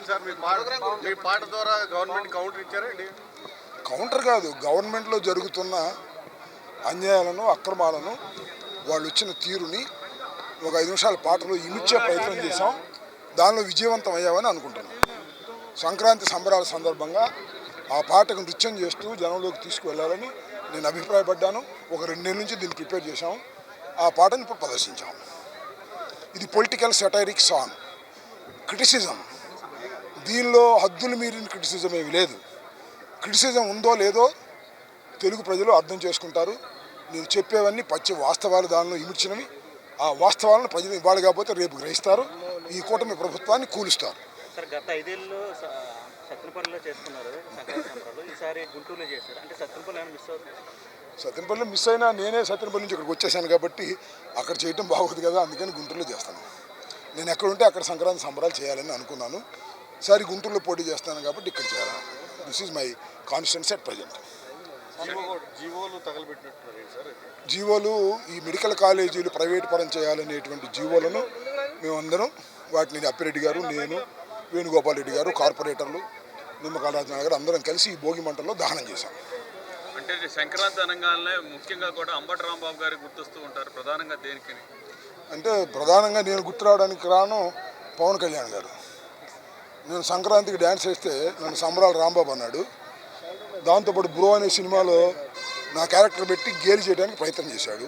Sir మీ పాట ద్వారా government counter ఇచ్చారండి? కౌంటర్ కాదు, గవర్నమెంట్లో జరుగుతున్న అన్యాయాలను అక్రమాలను వాళ్ళు ఇచ్చిన తీరుని ఒక 5 నిమిషాల పాటలో ఇమిచ్చే ప్రయత్నం చేశాం. దానిలో విజయవంతం అయ్యామని అనుకుంటున్నాం. సంక్రాంతి సంబరాల సందర్భంగా ఆ పాటకు నృత్యం చేస్తూ జనంలోకి తీసుకువెళ్ళాలని నేను అభిప్రాయపడ్డాను. ఒక 2 నెలల నుంచి దీన్ని ప్రిపేర్ చేశాం. ఆ పాటను ఇప్పుడు ప్రదర్శించాం. ఇది పొలిటికల్ సెటైరిక్ సాంగ్, క్రిటిసిజం. దీనిలో హద్దులు మీరిన క్రిటిసిజం ఏమి లేదు. క్రిటిసిజం ఉందో లేదో తెలుగు ప్రజలు అర్థం చేసుకుంటారు. నేను చెప్పేవన్నీ పచ్చి వాస్తవాలు దానిలో ఇమిడ్చినవి. ఆ వాస్తవాలను ప్రజలు ఇవాళ కాకపోతే రేపు గ్రహిస్తారు. ఈ కూటమి ప్రభుత్వాన్ని కూలుస్తారు. సార్, గత 5 ఏళ్ళలో సత్యనపల్లిలో చేసుకున్నారు సంక్రాంతి సంబరాలు, ఈసారి గుంటూరులో చేశారు. అంటే సత్యనపల్లి ఏమైనా మిస్ అవుతుంది? సత్యనపల్లిలో మిస్ అయినా నేనే సత్యనపల్లి నుంచి ఇక్కడికి వచ్చేసాను కాబట్టి అక్కడ చేయటం బాగోదు కదా, అందుకని గుంటూరులో చేస్తాను. నేను ఎక్కడుంటే అక్కడ సంక్రాంతి సంబరాలు చేయాలని అనుకున్నాను. ఈసారి గుంటూరులో పోటీ చేస్తాను కాబట్టి ఇక్కడ చేయాలి. This is my constituency at present. జీవోలు ఈ మెడికల్ కాలేజీలు ప్రైవేట్ పరం చేయాలనేటువంటి జీవోలను మేమందరం వాటిని అప్పిరెడ్డి గారు, నేను, వేణుగోపాల్ రెడ్డి గారు, కార్పొరేటర్లు, నిమ్మకాయల రాజనాథ్ గారు అందరం కలిసి ఈ భోగి మంటల్లో దహనం చేశాం. అంటే సంక్రాంతి అనగానే ముఖ్యంగా కూడా అంబటి రాంబాబు గారు గుర్తొస్తూ ఉంటారు. ప్రధానంగా దేనికి అంటే ప్రధానంగా నేను గుర్తు రావడానికి కారణం పవన్ కళ్యాణ్ గారు. నేను సంక్రాంతికి డ్యాన్స్ వేస్తే నన్ను సంబరాల రాంబాబు అన్నాడు. దాంతోపాటు బ్రో అనే సినిమాలో నా క్యారెక్టర్ పెట్టి గేలి చేయడానికి ప్రయత్నం చేశాడు.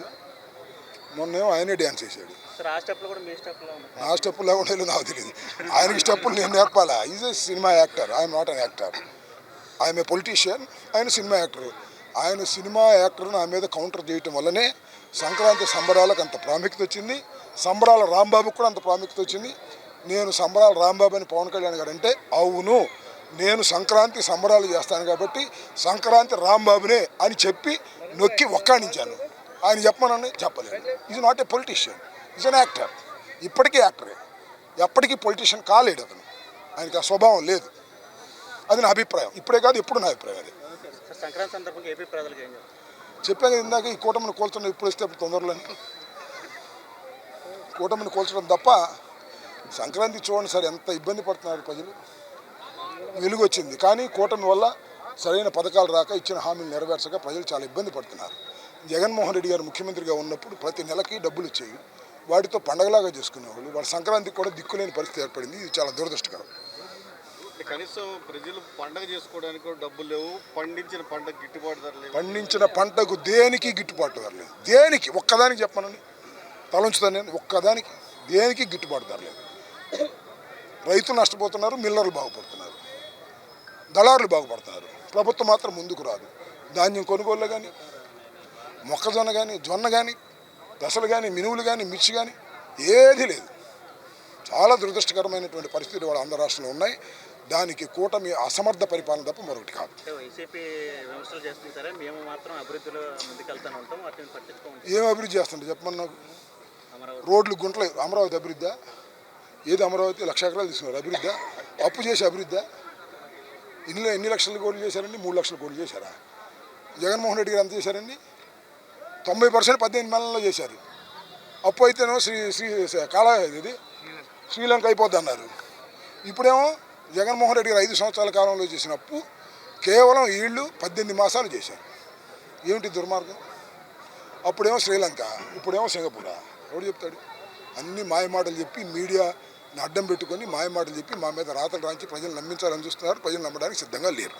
మొన్నేమో ఆయనే డ్యాన్స్ వేసాడు. నా స్టెప్పులు లేకుండా నాకు తెలియదు. ఆయనకి స్టెప్పులు నేను నేర్పాలా? Is a cinema actor, I'm not an actor. I'm a politician, ఆయన సినిమా యాక్టర్. ఆయన సినిమా యాక్టర్ నా మీద కౌంటర్ చేయటం వల్లనే సంక్రాంతి సంబరాలకు అంత ప్రాముఖ్యత వచ్చింది. సంబరాల రాంబాబుకి కూడా అంత ప్రాముఖ్యత వచ్చింది. నేను సంబరాల రాంబాబు అని పవన్ కళ్యాణ్ గారు అంటే, అవును నేను సంక్రాంతి సంబరాలు చేస్తాను కాబట్టి సంక్రాంతి రాంబాబునే అని చెప్పి నొక్కి ఒక్కాణించాను. ఆయన చెప్పమనని చెప్పలేదు. Is not a politician, is an actor. ఇప్పటికీ యాక్టరే, ఎప్పటికీ పొలిటీషియన్ కాలేడు అతను. ఆయనకి ఆ స్వభావం లేదు. అది నా అభిప్రాయం. ఇప్పుడే కాదు, ఎప్పుడు నా అభిప్రాయం. అది చెప్పాను ఇందాక, ఈ కూటమిని కోల్చడం ఇప్పుడు వస్తే అప్పుడు తొందరలో కూటమిని కోల్చడం తప్ప సంక్రాంతి చూడండి సార్ ఎంత ఇబ్బంది పడుతున్నారు ప్రజలు. వెలుగు వచ్చింది కానీ కూటమి వల్ల సరైన పథకాలు రాక, ఇచ్చిన హామీలు నెరవేర్చక ప్రజలు చాలా ఇబ్బంది పడుతున్నారు. జగన్మోహన్ రెడ్డి గారు ముఖ్యమంత్రిగా ఉన్నప్పుడు ప్రతి నెలకి డబ్బులు ఇచ్చేవి, వాటితో పండగలాగా చేసుకునేవాళ్ళు. వాళ్ళ సంక్రాంతికి కూడా దిక్కులేని పరిస్థితి ఏర్పడింది. ఇది చాలా దురదృష్టకరం. కనీసం ప్రజలు పండగ చేసుకోవడానికి డబ్బులు లేవు, పండించిన పంటకు గిట్టుబాటు ధర లేదు. పండించిన పంటకు దేనికి గిట్టుబాటు ధర లేదు. దేనికి ఒక్కదానికి చెప్పనండి, తలంచుతాను నేను. ఒక్కదానికి దేనికి గిట్టుబాటు ధర లేదు. రైతులు నష్టపోతున్నారు, మిల్లర్లు బాగుపడుతున్నారు, దళారులు బాగుపడుతున్నారు. ప్రభుత్వం మాత్రం ముందుకు రాదు. ధాన్యం కొనుగోళ్ళు కానీ, మొక్కజొన్న కానీ, జొన్న కానీ, దశలు కానీ, మినువులు కానీ, మిర్చి కానీ ఏది లేదు. చాలా దురదృష్టకరమైనటువంటి పరిస్థితులు వాళ్ళ ఆంధ్ర రాష్ట్రంలో ఉన్నాయి. దానికి కూటమి అసమర్థ పరిపాలన తప్ప మరొకటి కాదు. ఏం అభివృద్ధి చేస్తుంటే చెప్పమని నాకు. రోడ్లు గుంటలు, అమరావతి అభివృద్ధి? ఏది అమరావతి? 1,00,000 ఎకరాలు తీసుకున్నారు. అభివృద్ధి? అప్పు చేసి అభివృద్ధి? ఎన్ని లక్షల కోట్లు చేశారండి? 3 లక్షల కోట్లు చేశారా? జగన్మోహన్ రెడ్డి గారు ఎంత చేశారండి? 90% 18 నెలల్లో చేశారు. అప్పు అయితేనో శ్రీలంక అయిపోద్ది అన్నారు. ఇప్పుడేమో జగన్మోహన్ రెడ్డి గారు 5 సంవత్సరాల కాలంలో చేసిన అప్పు కేవలం వీళ్ళు 18 మాసాలు చేశారు. ఏమిటి దుర్మార్గం? అప్పుడేమో శ్రీలంక, ఇప్పుడేమో సింగపూరా? ఎవడు చెప్తాడు? అన్ని మాయమాటలు చెప్పి మీడియాని అడ్డం పెట్టుకొని మాయమాటలు చెప్పి మా మీద రాతలు రాంచి ప్రజలు నమ్మించాలని చూస్తున్నారు. ప్రజలు నమ్మడానికి సిద్ధంగా లేరు.